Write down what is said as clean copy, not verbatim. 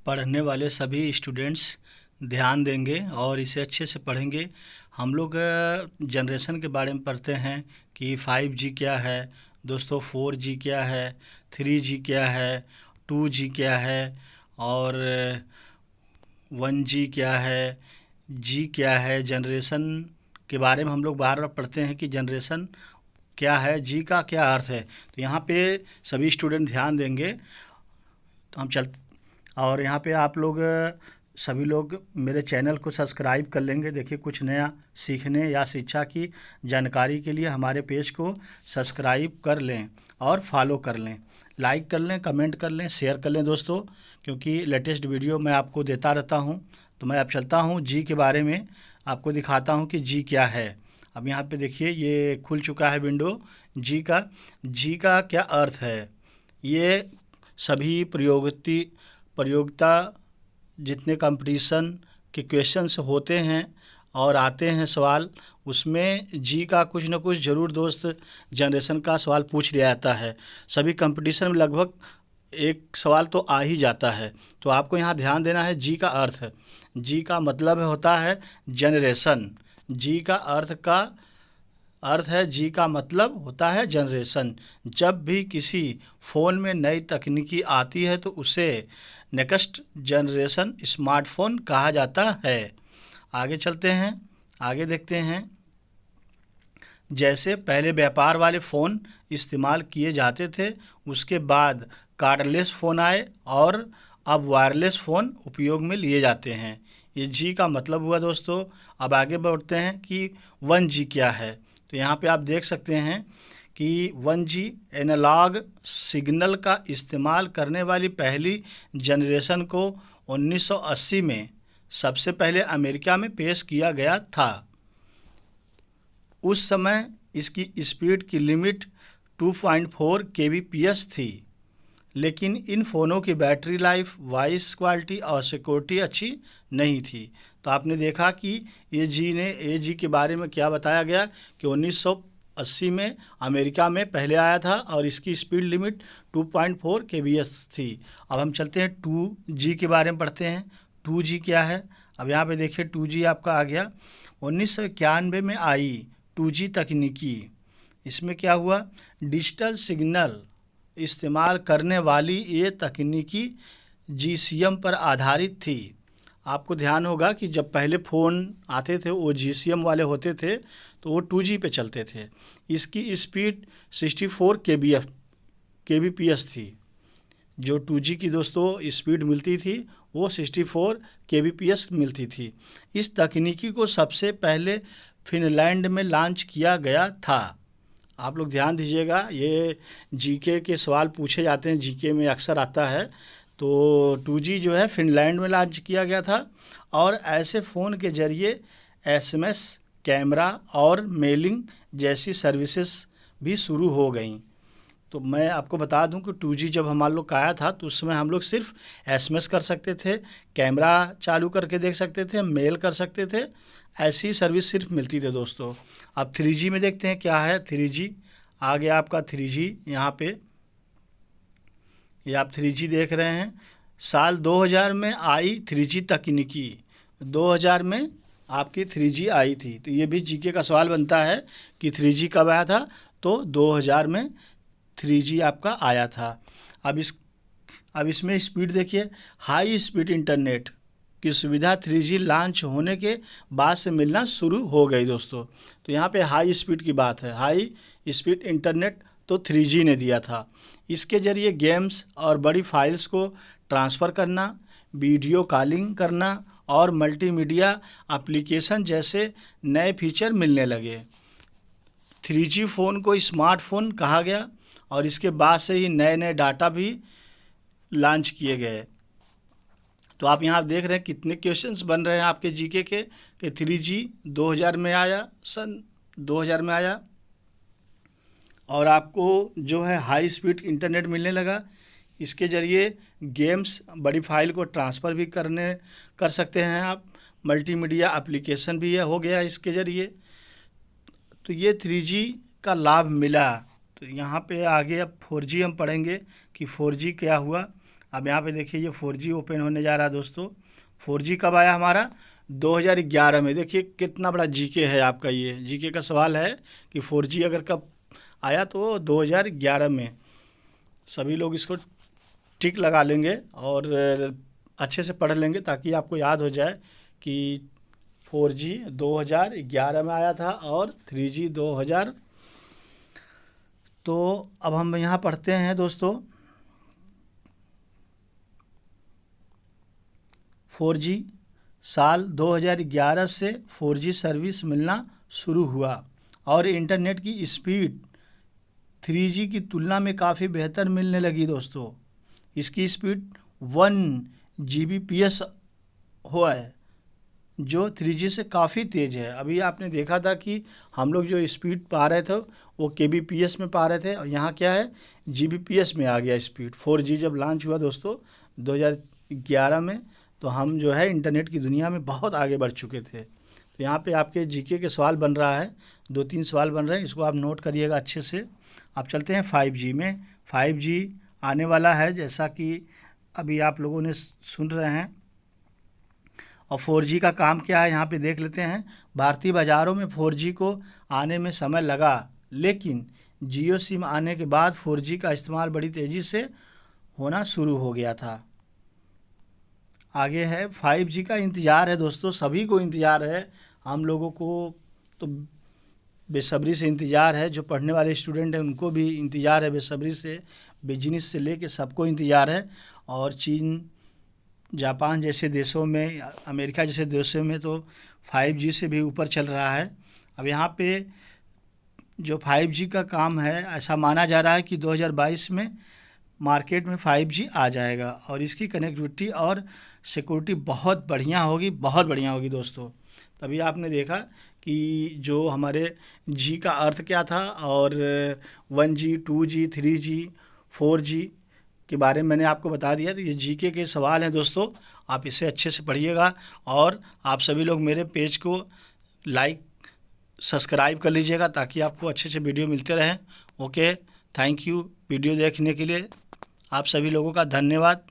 पढ़ने वाले सभी स्टूडेंट्स ध्यान देंगे और इसे अच्छे से पढ़ेंगे। हम लोग जनरेशन के बारे में पढ़ते हैं कि 5G क्या है दोस्तों, 4G क्या है, 3G क्या है, 2G क्या है और 1G क्या है, जी क्या है। जनरेशन के बारे में हम लोग बार बार पढ़ते हैं कि जनरेशन क्या है, जी का क्या अर्थ है। तो यहाँ पे सभी स्टूडेंट ध्यान देंगे। तो हम चल और यहाँ पे आप लोग सभी लोग मेरे चैनल को सब्सक्राइब कर लेंगे। देखिए, कुछ नया सीखने या शिक्षा की जानकारी के लिए हमारे पेज को सब्सक्राइब कर लें और फॉलो कर लें, लाइक कर लें, कमेंट कर लें, शेयर कर लें दोस्तों, क्योंकि लेटेस्ट वीडियो मैं आपको देता रहता हूँ। तो मैं अब चलता हूँ जी के बारे में आपको दिखाता हूँ कि जी क्या है। अब यहाँ पे देखिए, ये खुल चुका है विंडो जी का। जी का क्या अर्थ है? ये सभी प्रयोगिता जितने कंपटीशन के क्वेश्चंस होते हैं और आते हैं सवाल, उसमें जी का कुछ ना कुछ ज़रूर दोस्त जनरेशन का सवाल पूछ लिया जाता है। सभी कंपटीशन में लगभग एक सवाल तो आ ही जाता है। तो आपको यहाँ ध्यान देना है जी का अर्थ। जी का मतलब होता है जनरेशन। जी का अर्थ है, जी का मतलब होता है जनरेशन। जब भी किसी फ़ोन में नई तकनीकी आती है तो उसे नेक्स्ट जनरेशन स्मार्टफोन कहा जाता है। आगे चलते हैं, आगे देखते हैं। जैसे पहले व्यापार वाले फ़ोन इस्तेमाल किए जाते थे, उसके बाद कार्डलेस फ़ोन आए और अब वायरलेस फ़ोन उपयोग में लिए जाते हैं। ये जी का मतलब हुआ दोस्तों। अब आगे बढ़ते हैं कि 1G क्या है। तो यहाँ पे आप देख सकते हैं कि 1G एनालॉग सिग्नल का इस्तेमाल करने वाली पहली जनरेशन को 1980 में सबसे पहले अमेरिका में पेश किया गया था। उस समय इसकी स्पीड की लिमिट 2.4 kbps थी, लेकिन इन फ़ोनों की बैटरी लाइफ, वॉइस क्वालिटी और सिक्योरिटी अच्छी नहीं थी। तो आपने देखा कि ये जी के बारे में क्या बताया गया कि 1980 में अमेरिका में पहले आया था और इसकी स्पीड लिमिट 2.4 kbps थी। अब हम चलते हैं 2G के बारे में पढ़ते हैं। 2G क्या है? अब यहाँ पे देखिए 2G आपका आ गया। 1991 में आई 2G तकनीकी। इसमें क्या हुआ? डिजिटल सिग्नल इस्तेमाल करने वाली ये तकनीकी GSM पर आधारित थी। आपको ध्यान होगा कि जब पहले फ़ोन आते थे वो GSM वाले होते थे, तो वो 2G पे चलते थे। इसकी स्पीड 64 kbps थी। जो 2G की दोस्तों स्पीड मिलती थी वो 64 kbps मिलती थी। इस तकनीकी को सबसे पहले फिनलैंड में लॉन्च किया गया था। आप लोग ध्यान दीजिएगा, ये जीके के सवाल पूछे जाते हैं, जीके में अक्सर आता है। तो 2G जो है फिनलैंड में लॉन्च किया गया था और ऐसे फ़ोन के ज़रिए SMS, कैमरा और मेलिंग जैसी सर्विसेज भी शुरू हो गई। तो मैं आपको बता दूं कि 2G जब हमारे लोग का आया था तो उस समय हम लोग सिर्फ SMS कर सकते थे, कैमरा चालू करके देख सकते थे, मेल कर सकते थे, ऐसी सर्विस सिर्फ मिलती थी दोस्तों। अब 3G में देखते हैं क्या है। 3G आ गया आपका 3G। यहाँ पे ये आप 3G देख रहे हैं। साल 2000 में आई 3G तकनीकी। 2000 में आपकी 3G आई थी। तो ये भी जीके का सवाल बनता है कि 3G कब आया था? तो 2000 में 3G आपका आया था। अब इसमें स्पीड देखिए, हाई स्पीड इंटरनेट की सुविधा 3G लॉन्च होने के बाद से मिलना शुरू हो गई दोस्तों। तो यहाँ पे हाई स्पीड की बात है। हाई स्पीड इंटरनेट तो 3G ने दिया था। इसके ज़रिए गेम्स और बड़ी फाइल्स को ट्रांसफ़र करना, वीडियो कॉलिंग करना और मल्टीमीडिया एप्लीकेशन जैसे नए फीचर मिलने लगे। 3G फ़ोन को स्मार्टफोन कहा गया और इसके बाद से ही नए नए डाटा भी लॉन्च किए गए। तो आप यहाँ देख रहे हैं कितने क्वेश्चंस बन रहे हैं आपके जीके के कि 3G 2000 में आया, सन 2000 में आया और आपको जो है हाई स्पीड इंटरनेट मिलने लगा। इसके ज़रिए गेम्स, बड़ी फाइल को ट्रांसफ़र भी कर सकते हैं आप, मल्टीमीडिया एप्लीकेशन भी हो गया इसके ज़रिए। तो ये 3G का लाभ मिला। तो यहाँ पे आगे अब 4G हम पढ़ेंगे कि 4G क्या हुआ। अब यहाँ पे देखिए ये 4G ओपन होने जा रहा है दोस्तों। 4G कब आया हमारा? 2011 में। देखिए कितना बड़ा जीके है आपका, ये जीके का सवाल है कि 4G अगर कब आया, तो 2011 में। सभी लोग इसको टिक लगा लेंगे और अच्छे से पढ़ लेंगे ताकि आपको याद हो जाए कि 4G 2011 में आया था और 3G 2000। तो अब हम यहाँ पढ़ते हैं दोस्तों, 4G साल 2011 से 4G सर्विस मिलना शुरू हुआ और इंटरनेट की स्पीड 3G की तुलना में काफ़ी बेहतर मिलने लगी दोस्तों। इसकी स्पीड 1 Gbps हुआ है, जो 3G से काफ़ी तेज़ है। अभी आपने देखा था कि हम लोग जो स्पीड पा रहे थे वो kbps में पा रहे थे, और यहाँ क्या है, Gbps में आ गया स्पीड। 4G जब लॉन्च हुआ दोस्तों 2011 में, तो हम जो है इंटरनेट की दुनिया में बहुत आगे बढ़ चुके थे। तो यहाँ पे आपके जीके के सवाल बन रहा है, 2-3 सवाल बन रहे हैं, इसको आप नोट करिएगा अच्छे से। अब चलते हैं 5G में। 5G आने वाला है, जैसा कि अभी आप लोगों ने सुन रहे हैं। और 4G का काम क्या है यहाँ पे देख लेते हैं। भारतीय बाज़ारों में 4G को आने में समय लगा, लेकिन जियो सिम आने के बाद 4G का इस्तेमाल बड़ी तेज़ी से होना शुरू हो गया था। आगे है 5G का इंतज़ार है दोस्तों, सभी को इंतज़ार है। हम लोगों को तो बेसब्री से इंतज़ार है, जो पढ़ने वाले स्टूडेंट हैं उनको भी इंतज़ार है बेसब्री से, बिजनेस से लेके सबको इंतज़ार है। और चीन, जापान जैसे देशों में, अमेरिका जैसे देशों में तो 5G से भी ऊपर चल रहा है। अब यहाँ पे जो 5G का काम है, ऐसा माना जा रहा है कि 2022 में मार्केट में 5G आ जाएगा और इसकी कनेक्टिविटी और सिक्योरिटी बहुत बढ़िया होगी, बहुत बढ़िया होगी दोस्तों। तभी आपने देखा कि जो हमारे जी का अर्थ क्या था, और 1G 2G 3G 4G के बारे में मैंने आपको बता दिया। तो ये जीके के सवाल हैं दोस्तों, आप इसे अच्छे से पढ़िएगा। और आप सभी लोग मेरे पेज को लाइक सब्सक्राइब कर लीजिएगा ताकि आपको अच्छे से वीडियो मिलते रहें। ओके, थैंक यू वीडियो देखने के लिए। आप सभी लोगों का धन्यवाद।